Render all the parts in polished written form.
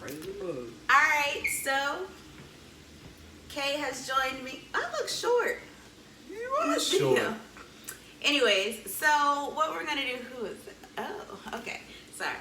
Crazy bug. Alright, so Kay has joined me. I look short. You in are this short. video. Anyways, so what we're gonna do, who is it? Oh, okay, sorry.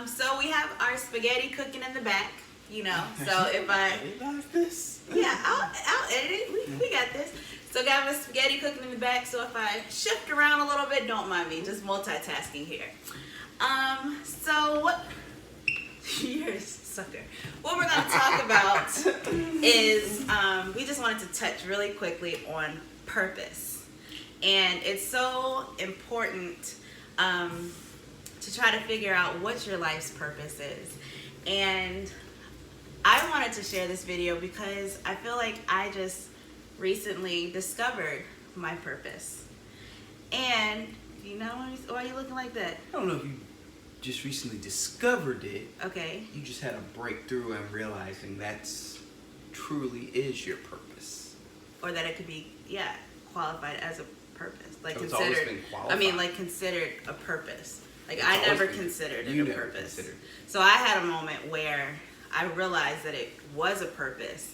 So we have our spaghetti cooking in the back, you know, so if I, Like this? yeah, I'll edit it, we got this. So got my spaghetti cooking in the back, so if I shift around a little bit, don't mind me, just multitasking here. So what, you're a sucker. What we're gonna talk about is, we just wanted to touch really quickly on purpose. And it's so important to try to figure out what your life's purpose is. And I wanted to share this video because I feel like I just recently discovered my purpose. And, you know, why are you looking like that? I don't know if you just recently discovered it. Okay. You just had a breakthrough and realizing that's truly is your purpose. Or that it could be, yeah, qualified as a purpose. Like So it's always considered, been qualified. I mean, like considered a purpose. Like It's I always never been- considered you it a never purpose. considered. So I had a moment where I realized that it was a purpose.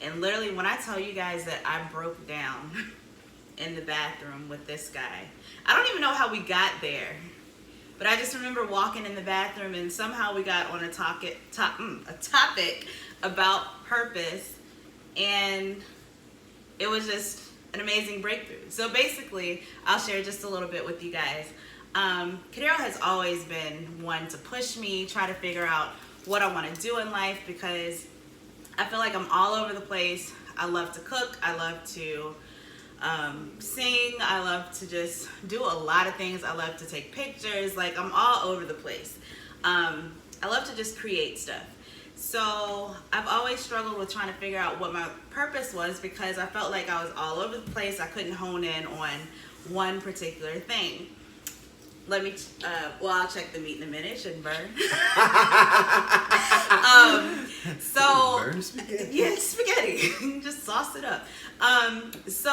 And literally when I tell you guys that I broke down in the bathroom with this guy, I don't even know how we got there. But I just remember walking in the bathroom and somehow we got on a topic about purpose, and it was just an amazing breakthrough. So basically, I'll share just a little bit with you guys. Kadero has always been one to push me, try to figure out what I want to do in life, because I feel like I'm all over the place. I love to cook. I love to sing. I love to just do a lot of things. I love to take pictures. Like, I'm all over the place. I love to just create stuff. So I've always struggled with trying to figure out what my purpose was, because I felt like I was all over the place. I couldn't hone in on one particular thing. Let me, well, I'll check the meat in a minute. It shouldn't burn. So, Burn spaghetti. yeah, spaghetti. Just sauce it up. So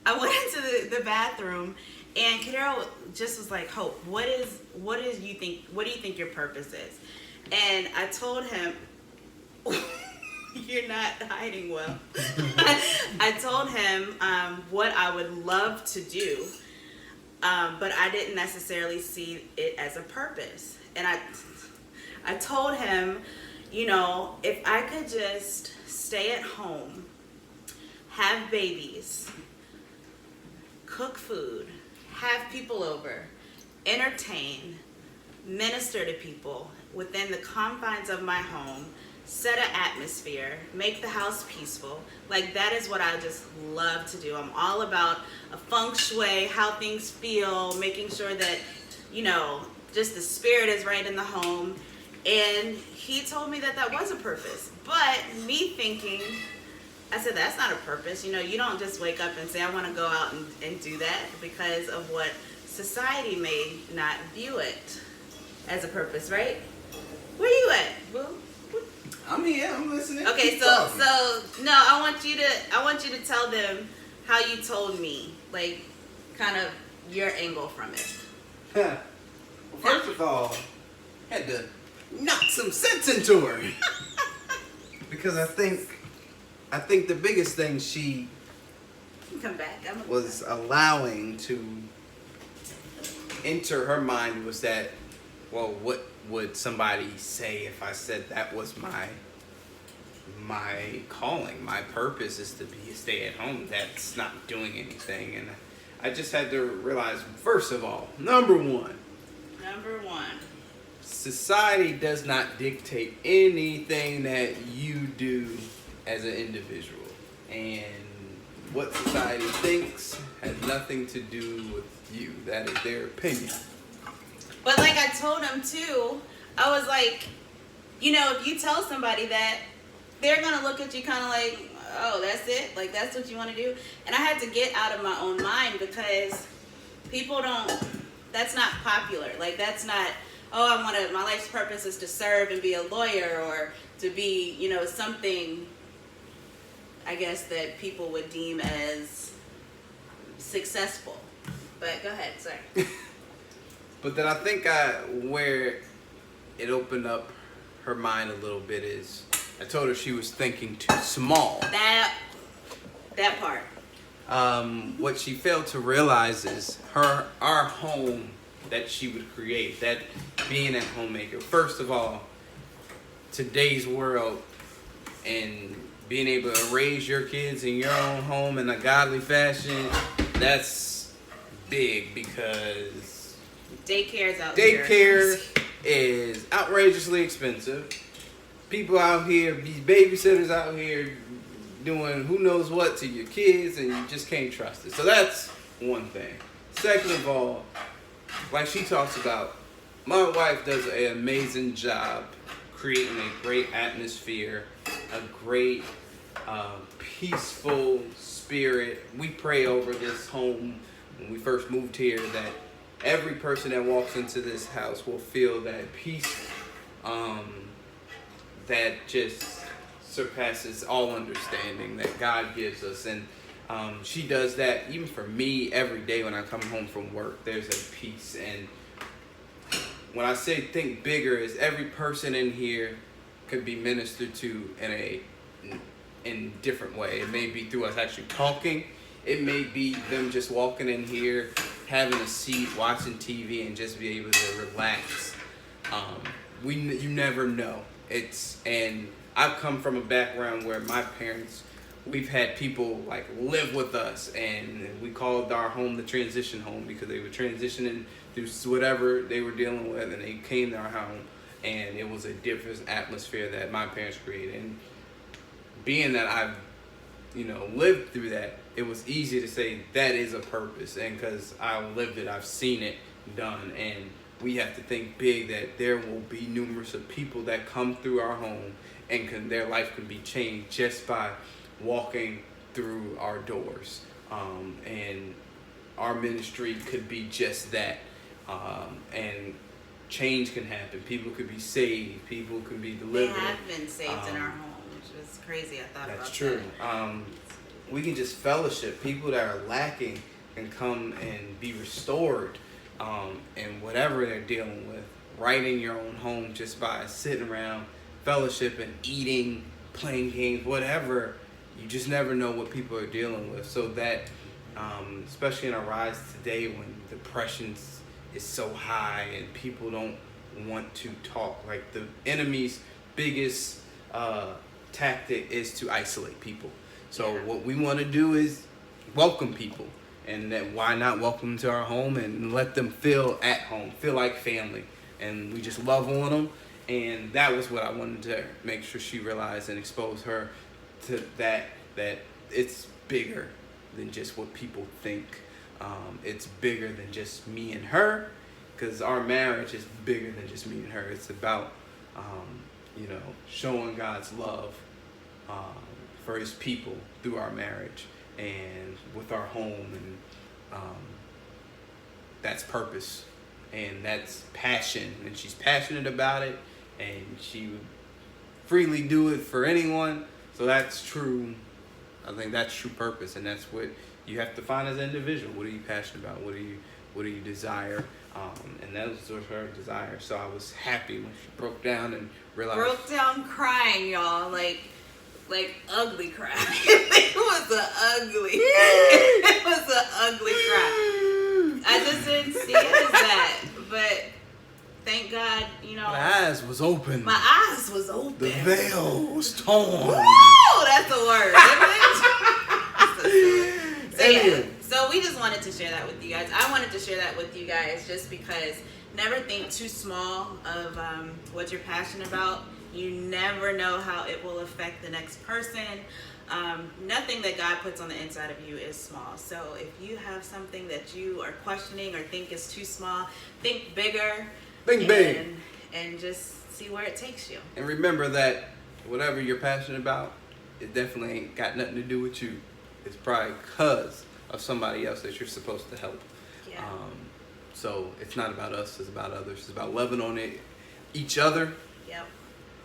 I went into the bathroom, and Kadero just was like, "Hope, what do you think your purpose is?" And I told him, "You're not hiding well." I told him what I would love to do. But I didn't necessarily see it as a purpose. And I told him, you know, if I could just stay at home, have babies, cook food, have people over, entertain, minister to people within the confines of my home, set an atmosphere, make the house peaceful. Like, that is what I just love to do. I'm all about a feng shui, how things feel, making sure that, you know, just the spirit is right in the home. And he told me that that was a purpose. But me thinking, I said, that's not a purpose. You know, you don't just wake up and say, I want to go out and do that, because of what society may not view it as a purpose, right? Where you at, boo? I'm here. I'm listening. Okay, Keep so talking. no, I want you to tell them how you told me, like, kind of your angle from it. Well, first of all, had to knock some sense into her. Because I think the biggest thing she You can come back. was allowing to enter her mind was that, well, what would somebody say if I said that was my calling? My purpose is to be a stay-at-home. That's not doing anything. And I just had to realize, first of all, number one, society does not dictate anything that you do as an individual. And what society thinks has nothing to do with you. That is their opinion. But like I told him too, I was like, you know, if you tell somebody that, they're gonna look at you kind of like, oh, that's it? Like, that's what you want to do? And I had to get out of my own mind, because people don't, that's not popular. Like, that's not, oh, my life's purpose is to serve and be a lawyer, or to be, you know, something, I guess, that people would deem as successful. But go ahead, sorry. But then I think where it opened up her mind a little bit is I told her she was thinking too small. That part. What she failed to realize is our home that she would create, that being a homemaker. First of all, today's world and being able to raise your kids in your own home in a godly fashion, that's big because daycare's out here. Daycare is outrageously expensive. People out here, these babysitters out here doing who knows what to your kids, and you just can't trust it. So that's one thing. Second of all, like she talks about, my wife does an amazing job creating a great atmosphere, a great peaceful spirit. We pray over this home when we first moved here that every person that walks into this house will feel that peace that just surpasses all understanding that God gives us. And she does that even for me every day when I come home from work. There's a peace. And when I say think bigger, is every person in here could be ministered to in a different way. It may be through us actually talking. It may be them just walking in here, having a seat, watching TV, and just be able to relax. You never know. And I've come from a background where my parents, we've had people like live with us, and we called our home the transition home because they were transitioning through whatever they were dealing with, and they came to our home, and it was a different atmosphere that my parents created. And being that I've lived through that, it was easy to say that is a purpose, and because I lived it, I've seen it done. And we have to think big that there will be numerous of people that come through our home, and their life can be changed just by walking through our doors. And our ministry could be just that. And change can happen. People could be saved. People could be delivered. They have been saved in our home, which was crazy. I thought about that. That's true. We can just fellowship. People that are lacking can come and be restored. And whatever they're dealing with, right in your own home, just by sitting around, fellowship and eating, playing games, whatever. You just never know what people are dealing with. So that, especially in our rise today when depression is so high and people don't want to talk, like the enemy's biggest tactic is to isolate people. So what we want to do is welcome people. And that why not welcome them to our home and let them feel at home, feel like family. And we just love on them. And that was what I wanted to make sure she realized and expose her to that it's bigger than just what people think. It's bigger than just me and her, because our marriage is bigger than just me and her. It's about, showing God's love for his people through our marriage and with our home, and that's purpose, and that's passion, and she's passionate about it, and she would freely do it for anyone. So that's true. I think that's true purpose, and that's what you have to find as an individual. What are you passionate about? What do you desire? And that was her desire. So I was happy when she broke down and realized. Broke down crying, y'all, like ugly cry. It was an ugly cry. I just didn't see it as that, but thank God, my eyes was open. My eyes was open. The veil was torn. Woo! That's the word. So we just wanted to share that with you guys. I wanted to share that with you guys just because never think too small of what you're passionate about. You never know how it will affect the next person. Nothing that God puts on the inside of you is small. So if you have something that you are questioning or think is too small, think bigger. Think big. And just see where it takes you. And remember that whatever you're passionate about, it definitely ain't got nothing to do with you. It's probably because of somebody else that you're supposed to help. Yeah. So it's not about us, it's about others. It's about loving on each other. Yep.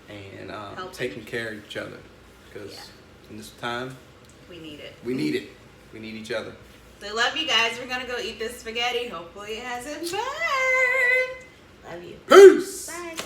And taking care of each other. Because in this time, we need it. We need it. We need each other. So love you guys. We're going to go eat this spaghetti. Hopefully it hasn't burned. Love you. Peace. Bye.